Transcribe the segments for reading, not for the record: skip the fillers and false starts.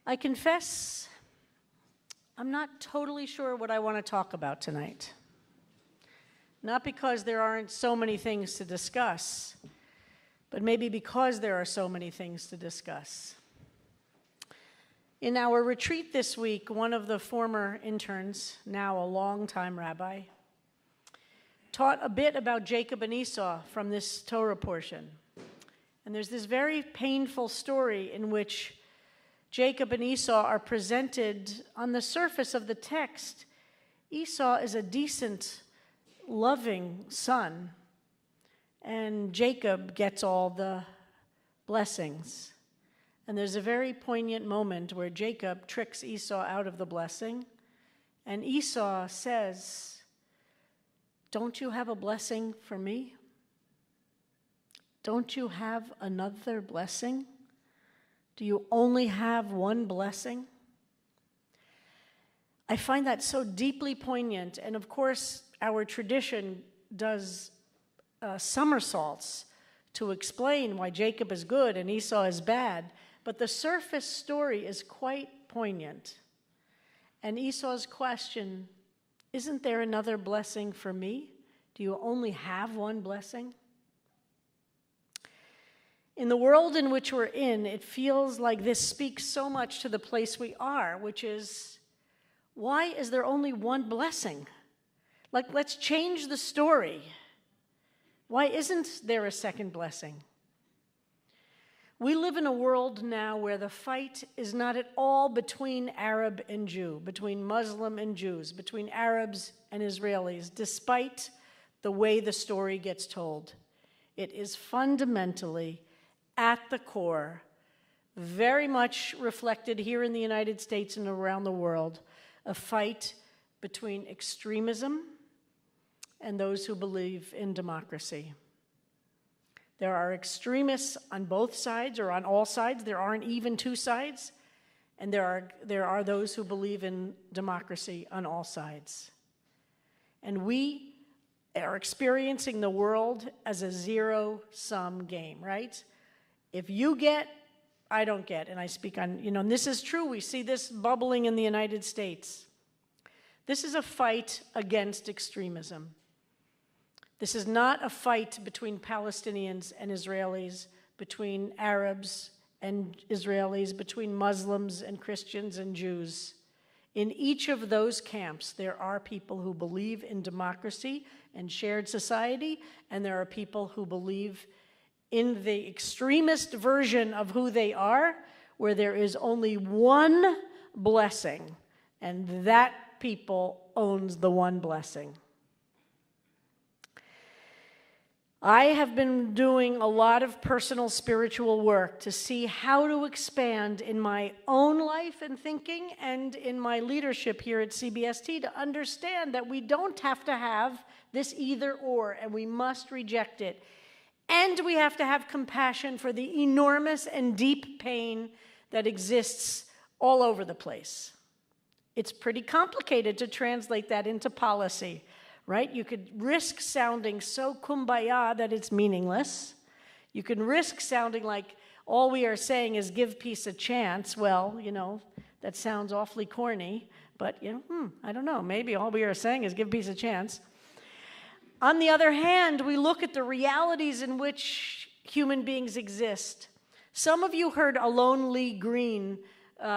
I confess, I'm not totally sure what I want to talk about tonight. Not because there aren't so many things to discuss, but maybe because there are so many things to discuss. In our retreat this week, one of the former interns, now a longtime rabbi, taught a bit about Jacob and Esau from this Torah portion. And there's this very painful story in which Jacob and Esau are presented on the surface of the text. Esau is a decent, loving son, and Jacob gets all the blessings. And there's a very poignant moment where Jacob tricks Esau out of the blessing, and Esau says, "Don't you have a blessing for me? Don't you have another blessing? Do you only have one blessing?" I find that so deeply poignant, and of course, our tradition does somersaults to explain why Jacob is good and Esau is bad, but the surface story is quite poignant. And Esau's question, "Isn't there another blessing for me? Do you only have one blessing?" In the world in which we're in, it feels like this speaks so much to the place we are, which is, why is there only one blessing? Like, let's change the story. Why isn't there a second blessing? We live in a world now where the fight is not at all between Arab and Jew, between Muslim and Jews, between Arabs and Israelis, despite the way the story gets told. It is fundamentally, at the core, very much reflected here in the United States and around the world, a fight between extremism and those who believe in democracy. There are extremists on both sides or on all sides. There aren't even two sides. And there are those who believe in democracy on all sides. And we are experiencing the world as a zero-sum game, right? If you get, I don't get. And I speak on, and this is true. We see this bubbling in the United States. This is a fight against extremism. This is not a fight between Palestinians and Israelis, between Arabs and Israelis, between Muslims and Christians and Jews. In each of those camps, there are people who believe in democracy and shared society, and there are people who believe in the extremist version of who they are, where there is only one blessing, and that people owns the one blessing. I have been doing a lot of personal spiritual work to see how to expand in my own life and thinking and in my leadership here at CBST to understand that we don't have to have this either or, and we must reject it. And we have to have compassion for the enormous and deep pain that exists all over the place. It's pretty complicated to translate that into policy. Right? You could risk sounding so kumbaya that it's meaningless. You can risk sounding like all we are saying is give peace a chance. Well, that sounds awfully corny, but, I don't know. Maybe all we are saying is give peace a chance. On the other hand, we look at the realities in which human beings exist. Some of you heard Alon Lee Green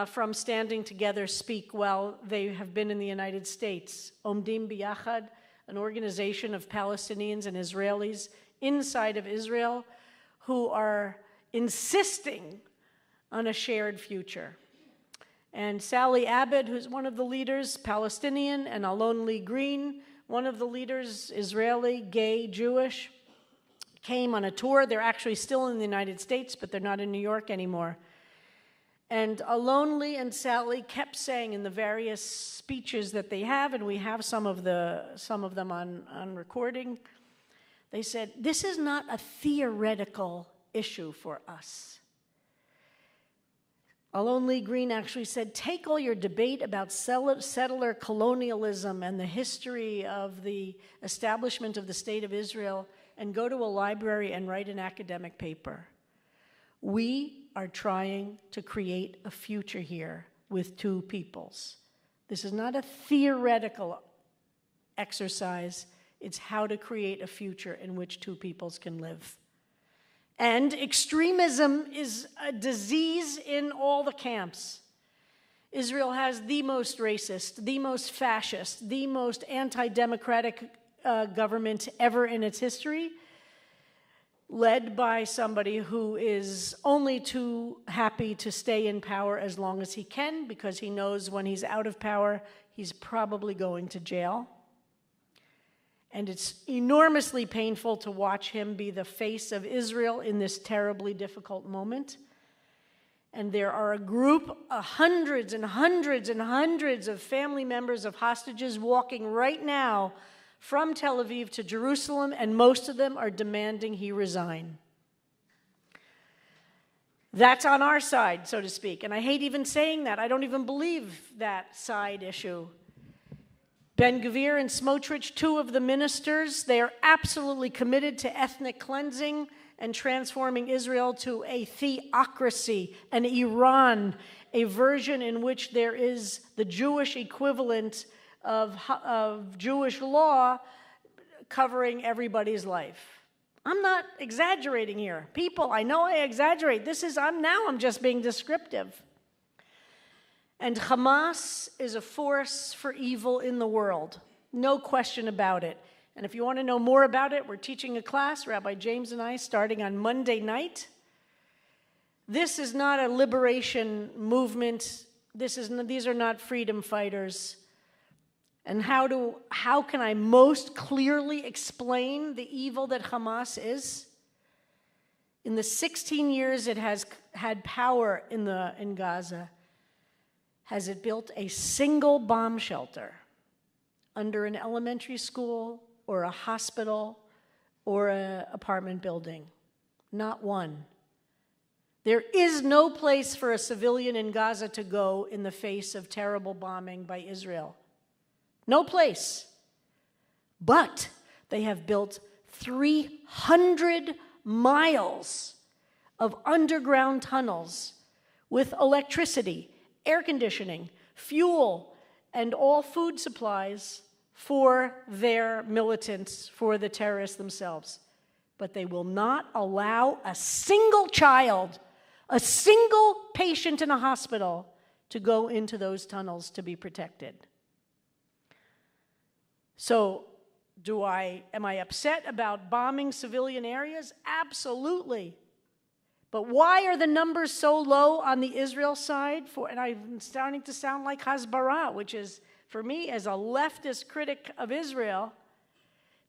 from Standing Together speak while they have been in the United States. Omdim Biyachad, an organization of Palestinians and Israelis inside of Israel who are insisting on a shared future. And Sally Abed, who's one of the leaders, Palestinian, and Alon Lee Green, one of the leaders, Israeli, gay, Jewish, came on a tour. They're actually still in the United States, but they're not in New York anymore. And Alon Lee and Sally kept saying in the various speeches that they have, and we have some of them on recording, they said, this is not a theoretical issue for us. Alon Lee Green actually said, take all your debate about settler colonialism and the history of the establishment of the State of Israel and go to a library and write an academic paper. We are trying to create a future here with two peoples. This is not a theoretical exercise. It's how to create a future in which two peoples can live. And extremism is a disease in all the camps. Israel has the most racist, the most fascist, the most anti-democratic government ever in its history, led by somebody who is only too happy to stay in power as long as he can, because he knows when he's out of power, he's probably going to jail. And it's enormously painful to watch him be the face of Israel in this terribly difficult moment. And there are a group, hundreds and hundreds and hundreds of family members of hostages walking right now from Tel Aviv to Jerusalem, and most of them are demanding he resign. That's on our side, so to speak. And I hate even saying that. I don't even believe that side issue. Ben-Gvir and Smotrich, two of the ministers, they are absolutely committed to ethnic cleansing and transforming Israel to a theocracy, an Iran, a version in which there is the Jewish equivalent of Jewish law covering everybody's life. I'm not exaggerating here. People, I know I exaggerate. I'm just being descriptive. And Hamas is a force for evil in the world. No question about it. And if you want to know more about it, we're teaching a class, Rabbi James and I, starting on Monday night. This is not a liberation movement. These are not freedom fighters. And how can I most clearly explain the evil that Hamas is? In the 16 years it has had power in Gaza, has it built a single bomb shelter under an elementary school or a hospital or an apartment building? Not one. There is no place for a civilian in Gaza to go in the face of terrible bombing by Israel. No place. But they have built 300 miles of underground tunnels with electricity, air conditioning, fuel, and all food supplies for their militants, for the terrorists themselves. But they will not allow a single child, a single patient in a hospital to go into those tunnels to be protected. So, am I upset about bombing civilian areas? Absolutely. But why are the numbers so low on the Israel side? And I'm starting to sound like Hasbara, which is, for me, as a leftist critic of Israel,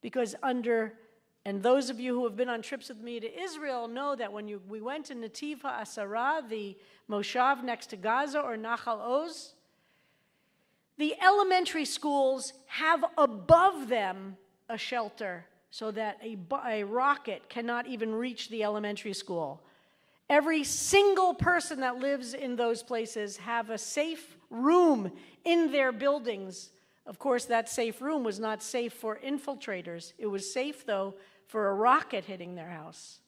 because and those of you who have been on trips with me to Israel know that when we went to Netiv HaAsara, the Moshav next to Gaza, or Nachal Oz, the elementary schools have above them a shelter so that a rocket cannot even reach the elementary school. Every single person that lives in those places have a safe room in their buildings. Of course, that safe room was not safe for infiltrators. It was safe, though, for a rocket hitting their house.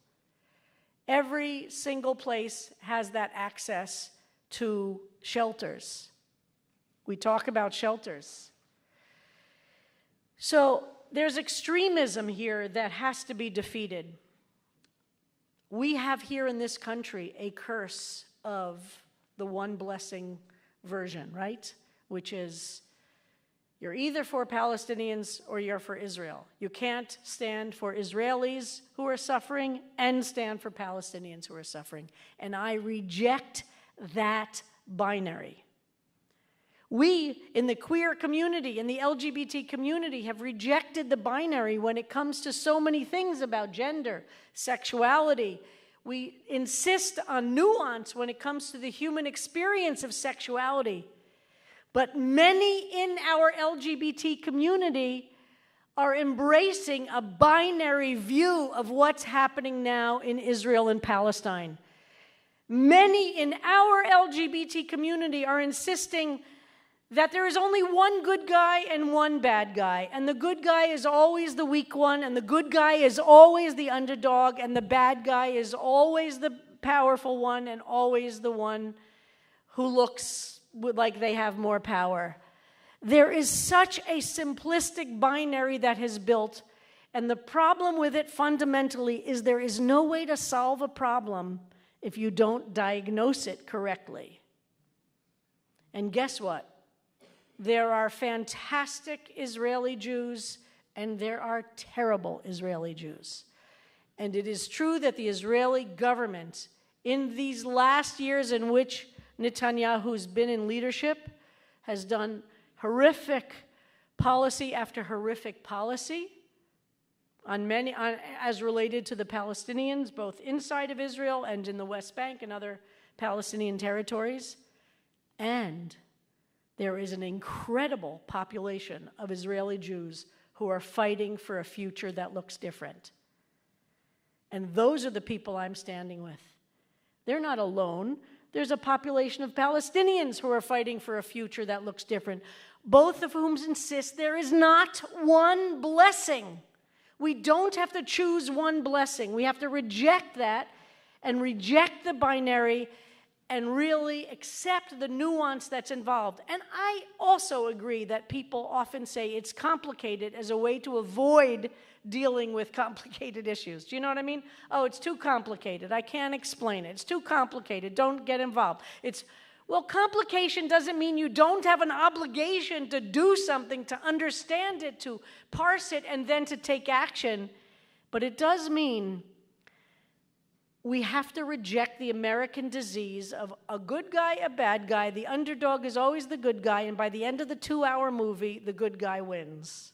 Every single place has that access to shelters. We talk about shelters. So there's extremism here that has to be defeated. We have here in this country a curse of the one blessing version, right? Which is you're either for Palestinians or you're for Israel. You can't stand for Israelis who are suffering and stand for Palestinians who are suffering. And I reject that binary. We, in the queer community, in the LGBT community, have rejected the binary when it comes to so many things about gender, sexuality. We insist on nuance when it comes to the human experience of sexuality. But many in our LGBT community are embracing a binary view of what's happening now in Israel and Palestine. Many in our LGBT community are insisting that there is only one good guy and one bad guy, and the good guy is always the weak one, and the good guy is always the underdog, and the bad guy is always the powerful one and always the one who looks like they have more power. There is such a simplistic binary that has built, and the problem with it fundamentally is there is no way to solve a problem if you don't diagnose it correctly. And guess what? There are fantastic Israeli Jews and there are terrible Israeli Jews. And it is true that the Israeli government, in these last years in which Netanyahu's been in leadership, has done horrific policy after horrific policy as related to the Palestinians, both inside of Israel and in the West Bank and other Palestinian territories. And there is an incredible population of Israeli Jews who are fighting for a future that looks different. And those are the people I'm standing with. They're not alone. There's a population of Palestinians who are fighting for a future that looks different, both of whom insist there is not one blessing. We don't have to choose one blessing. We have to reject that and reject the binary and really accept the nuance that's involved. And I also agree that people often say it's complicated as a way to avoid dealing with complicated issues. Do you know what I mean? Oh, it's too complicated. I can't explain it. It's too complicated. Don't get involved. Well, complication doesn't mean you don't have an obligation to do something, to understand it, to parse it, and then to take action. But it does mean we have to reject the American disease of a good guy, a bad guy. The underdog is always the good guy, and by the end of the 2-hour movie, the good guy wins.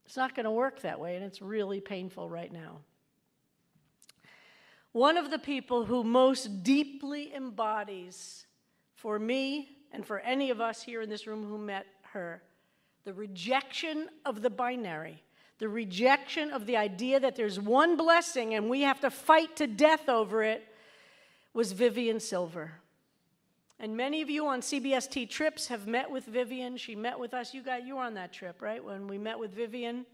It's not going to work that way, and it's really painful right now. One of the people who most deeply embodies, for me and for any of us here in this room who met her, the rejection of the binary, the rejection of the idea that there's one blessing and we have to fight to death over it, was Vivian Silver. And many of you on CBST trips have met with Vivian. She met with us. You were on that trip, right, when we met with Vivian?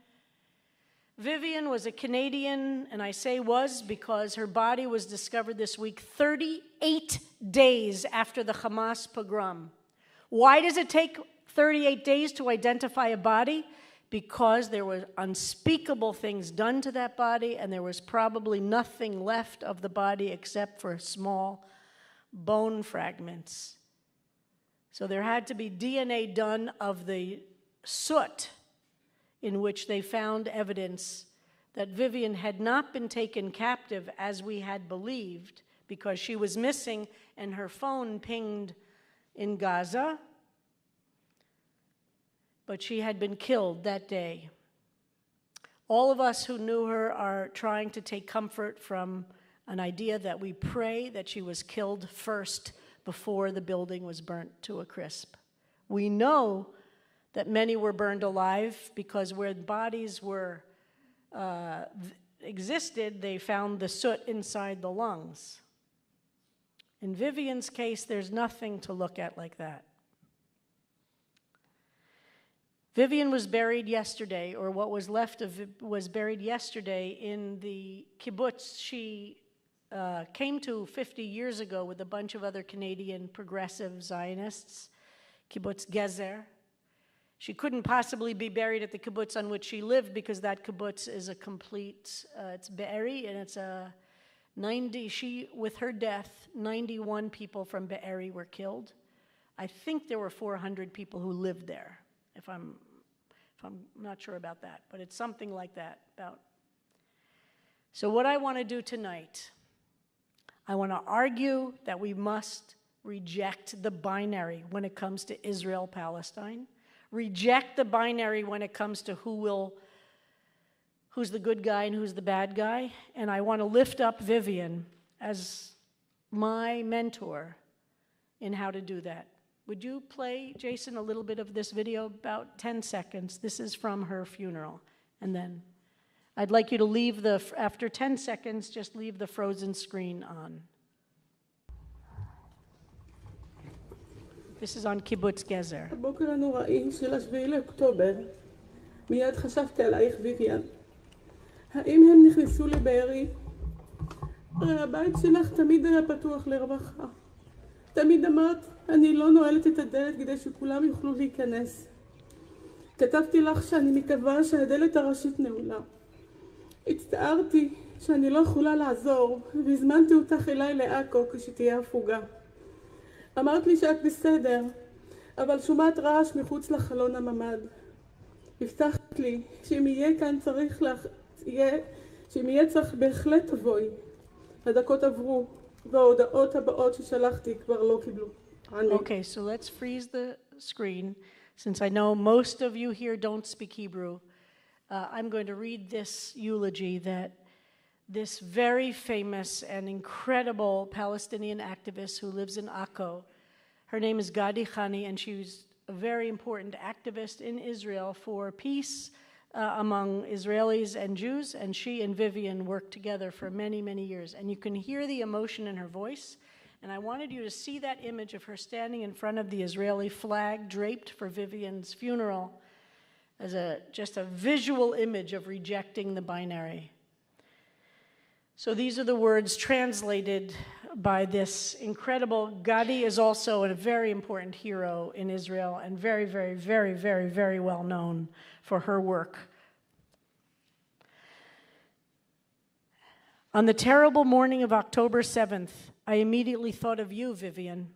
Vivian was a Canadian, and I say was because her body was discovered this week 38 days after the Hamas pogrom. Why does it take 38 days to identify a body? Because there were unspeakable things done to that body, and there was probably nothing left of the body except for small bone fragments. So there had to be DNA done of the soot in which they found evidence that Vivian had not been taken captive as we had believed, because she was missing and her phone pinged in Gaza, but she had been killed that day. All of us who knew her are trying to take comfort from an idea that we pray that she was killed first before the building was burnt to a crisp. We know that many were burned alive because where bodies were existed, they found the soot inside the lungs. In Vivian's case, there's nothing to look at like that. Vivian was buried yesterday, or what was left of it was buried yesterday in the kibbutz she came to 50 years ago with a bunch of other Canadian progressive Zionists, kibbutz Gezer. She couldn't possibly be buried at the kibbutz on which she lived because that kibbutz is a complete, it's Be'eri, and it's a 90, with her death, 91 people from Be'eri were killed. I think there were 400 people who lived there, if I'm not sure about that, but it's something like that. So what I want to do tonight, I want to argue that we must reject the binary when it comes to Israel-Palestine, reject the binary when it comes to who's the good guy and who's the bad guy, and I want to lift up Vivian as my mentor in how to do that. Would you play, Jason, a little bit of this video, about 10 seconds? This is from her funeral. And then I'd like you to leave after 10 seconds, just leave the frozen screen on. This is on kibbutz Gezer. הבוקר הנוראי של 7 לאוקטובר, מיד חשבתי עלייך ויvian. האם הם נכנסו לבארי הרי הבית שלך תמיד היה פתוח לרווחה. תמיד אמרת, אני לא נועלת את הדלת כדי שכולם יוכלו להיכנס. כתבתי לך שאני מקווה שהדלת הראשית נעולה. הצטערתי שאני לא יכולה לעזור, והזמנתי אותך אליי לעכו כשתהיה הפוגה. אמרת לי שאת בסדר, אבל שומעת רעש מחוץ לחלון הממ"ד. הבטחת לי שאם יהיה צריך בהחלט תבואי. הדקות עברו, וההודעות הבאות ששלחתי כבר לא קיבלו. Okay, so let's freeze the screen. Since I know most of you here don't speak Hebrew, I'm going to read this eulogy that this very famous and incredible Palestinian activist who lives in Akko, her name is Gadi Khani, and she's a very important activist in Israel for peace among Israelis and Jews, and she and Vivian worked together for many, many years. And you can hear the emotion in her voice, and I wanted you to see that image of her standing in front of the Israeli flag draped for Vivian's funeral as just a visual image of rejecting the binary. So these are the words translated by this incredible. Gadi is also a very important hero in Israel and very, very, very, very, very well known for her work. On the terrible morning of October 7th, I immediately thought of you, Vivian.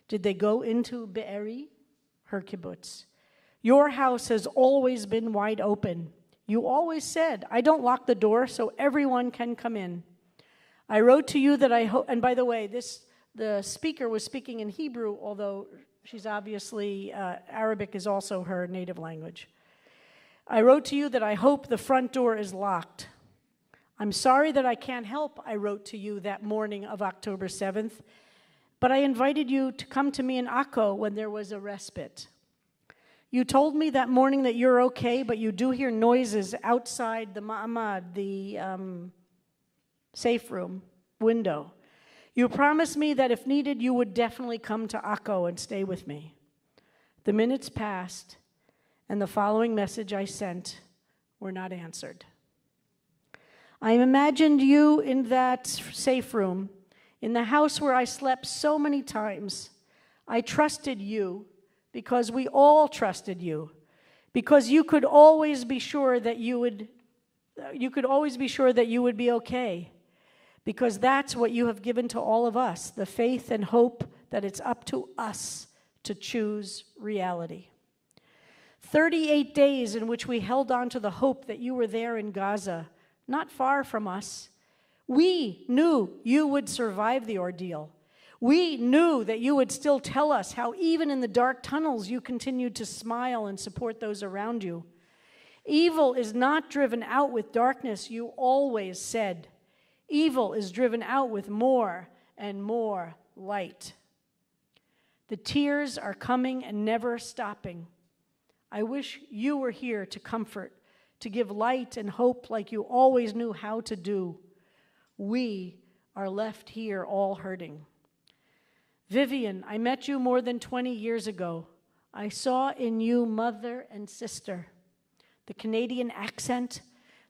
Did they go into Be'eri, her kibbutz? Your house has always been wide open. You always said, I don't lock the door so everyone can come in. I wrote to you that I hope, and by the way, the speaker was speaking in Hebrew, although she's obviously, Arabic is also her native language. I wrote to you that I hope the front door is locked. I'm sorry that I can't help, I wrote to you that morning of October 7th, but I invited you to come to me in Akko when there was a respite. You told me that morning that you're okay, but you do hear noises outside the ma'amad, the safe room window. You promised me that if needed, you would definitely come to Akko and stay with me. The minutes passed, and the following message I sent were not answered. I imagined you in that safe room, in the house where I slept so many times. I trusted you because we all trusted you, because you could always be sure that you would be okay, because that's what you have given to all of us, the faith and hope that it's up to us to choose reality. 38 days in which we held on to the hope that you were there in Gaza, not far from us. We knew you would survive the ordeal. We knew that you would still tell us how even in the dark tunnels you continued to smile and support those around you. Evil is not driven out with darkness, you always said. Evil is driven out with more and more light. The tears are coming and never stopping. I wish you were here to comfort, to give light and hope like you always knew how to do. We are left here all hurting. Vivian, I met you more than 20 years ago. I saw in you mother and sister. The Canadian accent,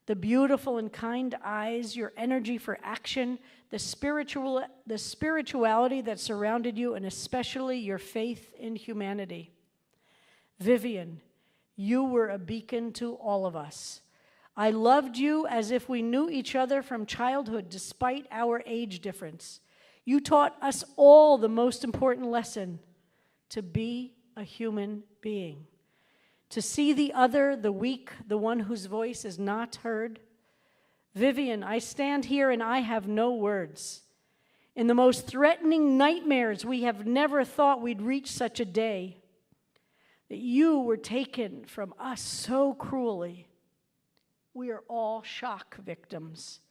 the beautiful and kind eyes, your energy for action, the spirituality that surrounded you, and especially your faith in humanity. Vivian, you were a beacon to all of us. I loved you as if we knew each other from childhood, despite our age difference. You taught us all the most important lesson, to be a human being, to see the other, the weak, the one whose voice is not heard. Vivian, I stand here and I have no words. In the most threatening nightmares, we have never thought we'd reach such a day, that you were taken from us so cruelly. We are all shock victims.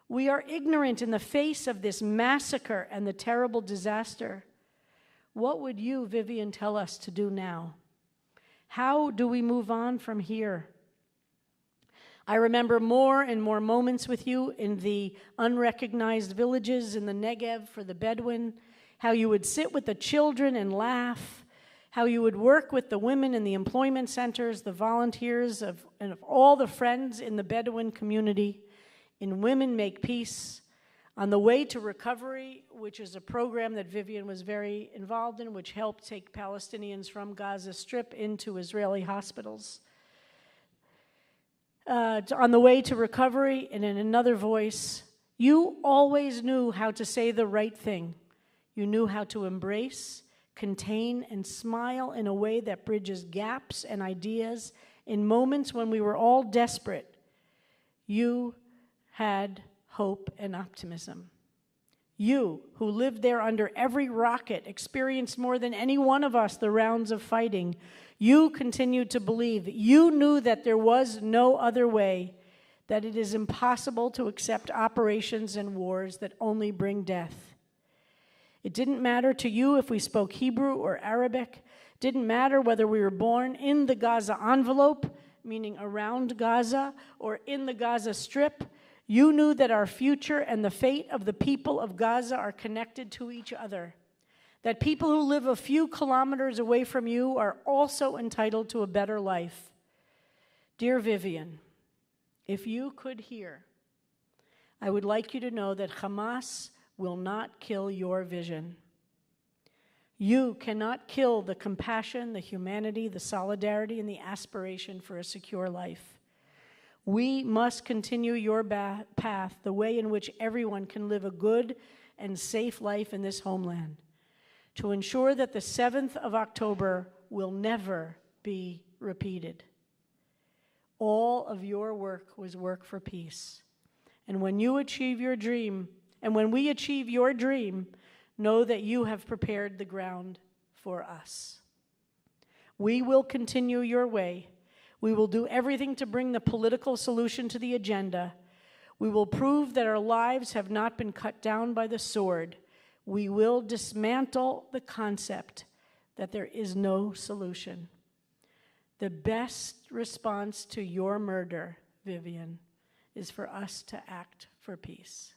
We are ignorant in the face of this massacre and the terrible disaster. What would you, Vivian, tell us to do now? How do we move on from here? I remember more and more moments with you in the unrecognized villages in the Negev for the Bedouin, how you would sit with the children and laugh, how you would work with the women in the employment centers, the volunteers, and of all the friends in the Bedouin community, in Women Make Peace, On the Way to Recovery, which is a program that Vivian was very involved in, which helped take Palestinians from Gaza Strip into Israeli hospitals. On the Way to Recovery, and in another voice, you always knew how to say the right thing. You knew how to embrace, contain, and smile in a way that bridges gaps and ideas in moments when we were all desperate. You had hope and optimism. You, who lived there under every rocket, experienced more than any one of us the rounds of fighting. You continued to believe. You knew that there was no other way, that it is impossible to accept operations and wars that only bring death. It didn't matter to you if we spoke Hebrew or Arabic. It didn't matter whether we were born in the Gaza envelope, meaning around Gaza, or in the Gaza Strip. You knew that our future and the fate of the people of Gaza are connected to each other, that people who live a few kilometers away from you are also entitled to a better life. Dear Vivian, if you could hear, I would like you to know that Hamas will not kill your vision. You cannot kill the compassion, the humanity, the solidarity, and the aspiration for a secure life. We must continue your path, the way in which everyone can live a good and safe life in this homeland, to ensure that the 7th of October will never be repeated. All of your work was work for peace. And when you achieve your dream, and when we achieve your dream, know that you have prepared the ground for us. We will continue your way. We will do everything to bring the political solution to the agenda. We will prove that our lives have not been cut down by the sword. We will dismantle the concept that there is no solution. The best response to your murder, Vivian, is for us to act for peace.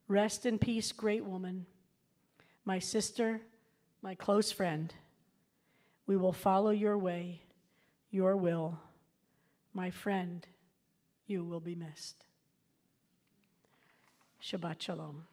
Rest in peace, great woman, my sister, my close friend. We will follow your way, your will. My friend, you will be missed. Shabbat Shalom.